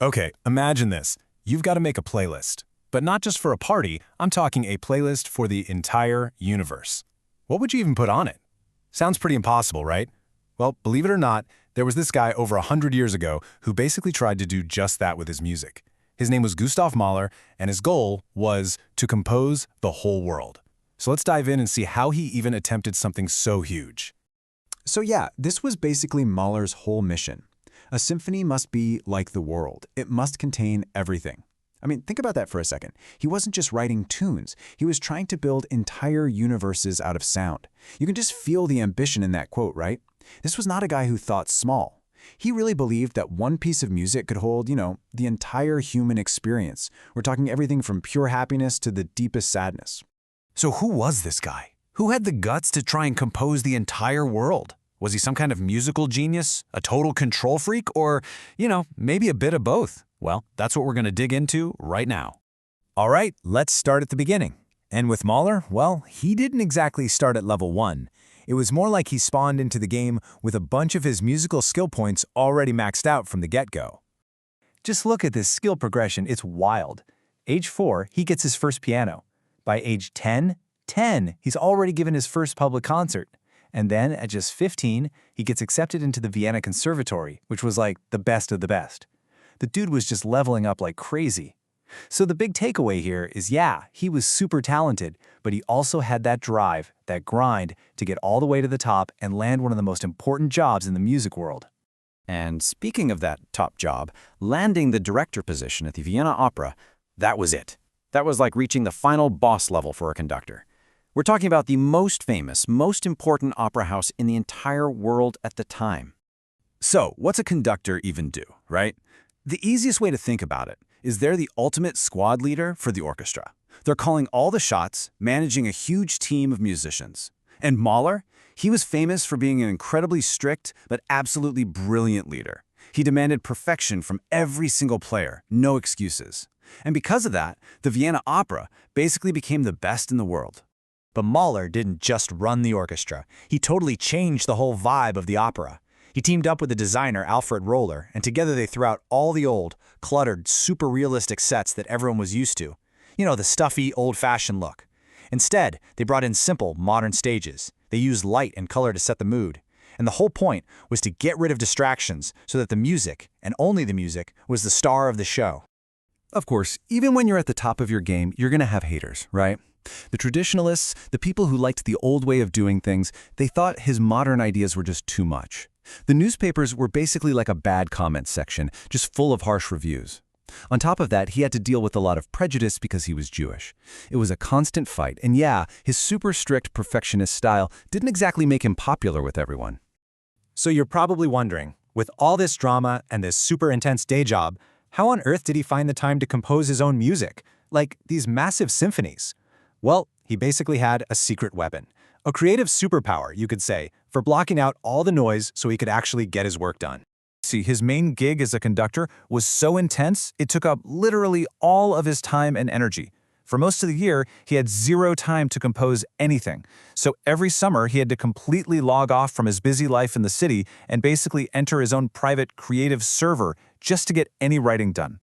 Okay, imagine this. You've got to make a playlist. But not just for a party, I'm talking a playlist for the entire universe. What would you even put on it? Sounds pretty impossible, right? Well, believe it or not, there was this guy over 100 years ago who basically tried to do just that with his music. His name was Gustav Mahler, and his goal was to compose the whole world. So let's dive in and see how he even attempted something so huge. So yeah, this was basically Mahler's whole mission. A symphony must be like the world. It must contain everything. I mean, think about that for a second. He wasn't just writing tunes. He was trying to build entire universes out of sound. You can just feel the ambition in that quote, right? This was not a guy who thought small. He really believed that one piece of music could hold, the entire human experience. We're talking everything from pure happiness to the deepest sadness. So who was this guy? Who had the guts to try and compose the entire world? Was he some kind of musical genius, a total control freak, or, maybe a bit of both? Well, that's what we're going to dig into right now. All right, let's start at the beginning. And with Mahler, well, he didn't exactly start at level 1. It was more like he spawned into the game with a bunch of his musical skill points already maxed out from the get-go. Just look at this skill progression, it's wild. Age 4, he gets his first piano. By age 10, he's already given his first public concert. And then, at just 15, he gets accepted into the Vienna Conservatory, which was like the best of the best. The dude was just leveling up like crazy. So the big takeaway here is, yeah, he was super talented, but he also had that drive, that grind, to get all the way to the top and land one of the most important jobs in the music world. And speaking of that top job, landing the director position at the Vienna Opera, that was it. That was like reaching the final boss level for a conductor. We're talking about the most famous, most important opera house in the entire world at the time. So, what's a conductor even do, right? The easiest way to think about it is they're the ultimate squad leader for the orchestra. They're calling all the shots, managing a huge team of musicians. And Mahler, he was famous for being an incredibly strict but absolutely brilliant leader. He demanded perfection from every single player, no excuses. And because of that, the Vienna Opera basically became the best in the world. But Mahler didn't just run the orchestra. He totally changed the whole vibe of the opera. He teamed up with the designer Alfred Roller, and together they threw out all the old, cluttered, super realistic sets that everyone was used to. The stuffy, old-fashioned look. Instead, they brought in simple, modern stages. They used light and color to set the mood. And the whole point was to get rid of distractions so that the music, and only the music, was the star of the show. Of course, even when you're at the top of your game, you're going to have haters, right? The traditionalists, the people who liked the old way of doing things, they thought his modern ideas were just too much. The newspapers were basically like a bad comment section, just full of harsh reviews. On top of that, he had to deal with a lot of prejudice because he was Jewish. It was a constant fight, and yeah, his super strict perfectionist style didn't exactly make him popular with everyone. So you're probably wondering, with all this drama and this super intense day job, how on earth did he find the time to compose his own music? Like these massive symphonies? Well, he basically had a secret weapon. A creative superpower, you could say, for blocking out all the noise so he could actually get his work done. See, his main gig as a conductor was so intense, it took up literally all of his time and energy. For most of the year, he had zero time to compose anything. So every summer, he had to completely log off from his busy life in the city and basically enter his own private creative server just to get any writing done.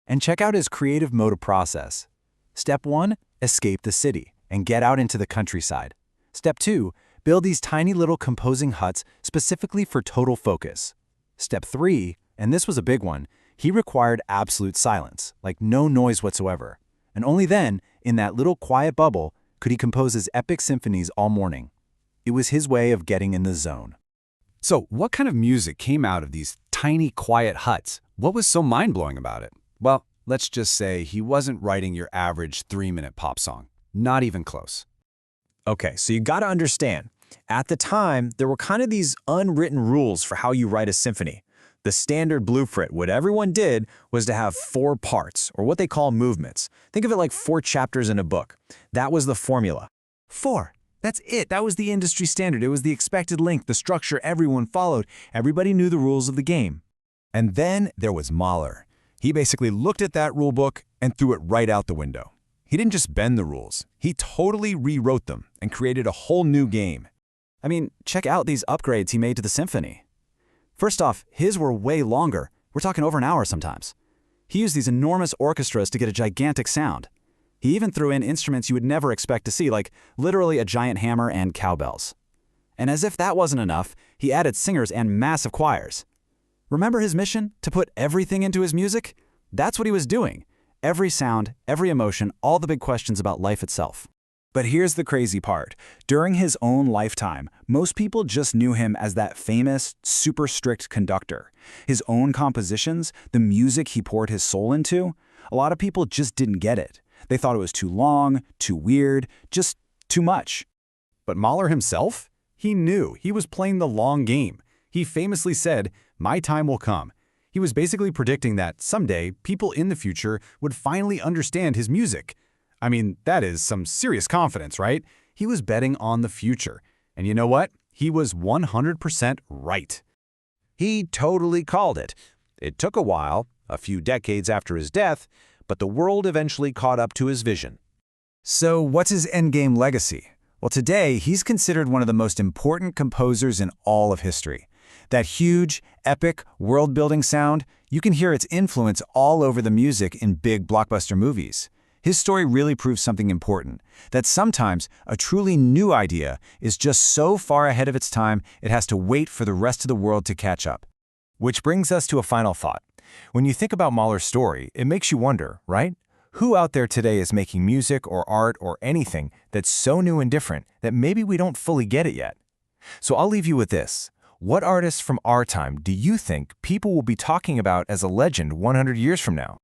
And check out his creative mode of process. Step 1, escape the city and get out into the countryside. Step 2, build these tiny little composing huts specifically for total focus. Step 3, and this was a big one, he required absolute silence, like no noise whatsoever. And only then, in that little quiet bubble, could he compose his epic symphonies all morning. It was his way of getting in the zone. So what kind of music came out of these tiny, quiet huts? What was so mind-blowing about it? Well, let's just say he wasn't writing your average 3-minute pop song. Not even close. Okay, so you gotta understand, at the time, there were kind of these unwritten rules for how you write a symphony. The standard blueprint, what everyone did, was to have 4 parts, or what they call movements. Think of it like 4 chapters in a book. That was the formula. 4. That's it. That was the industry standard. It was the expected length, the structure everyone followed. Everybody knew the rules of the game. And then there was Mahler. He basically looked at that rule book and threw it right out the window. He didn't just bend the rules. He totally rewrote them and created a whole new game. I mean, check out these upgrades he made to the symphony. First off, his were way longer. We're talking over an hour sometimes. He used these enormous orchestras to get a gigantic sound. He even threw in instruments you would never expect to see, like literally a giant hammer and cowbells. And as if that wasn't enough, he added singers and massive choirs. Remember his mission? To put everything into his music? That's what he was doing. Every sound, every emotion, all the big questions about life itself. But here's the crazy part. During his own lifetime, most people just knew him as that famous, super strict conductor. His own compositions, the music he poured his soul into, a lot of people just didn't get it. They thought it was too long, too weird, just too much. But Mahler himself? He knew he was playing the long game. He famously said, "My time will come." He was basically predicting that someday people in the future would finally understand his music. I mean, that is some serious confidence, right? He was betting on the future. And you know what? He was 100% right. He totally called it. It took a while, a few decades after his death, but the world eventually caught up to his vision. So what's his endgame legacy? Well, today, he's considered one of the most important composers in all of history. That huge, epic, world-building sound, you can hear its influence all over the music in big blockbuster movies. His story really proves something important, that sometimes a truly new idea is just so far ahead of its time it has to wait for the rest of the world to catch up. Which brings us to a final thought. When you think about Mahler's story, it makes you wonder, right? Who out there today is making music or art or anything that's so new and different that maybe we don't fully get it yet? So I'll leave you with this. What artists from our time do you think people will be talking about as a legend 100 years from now?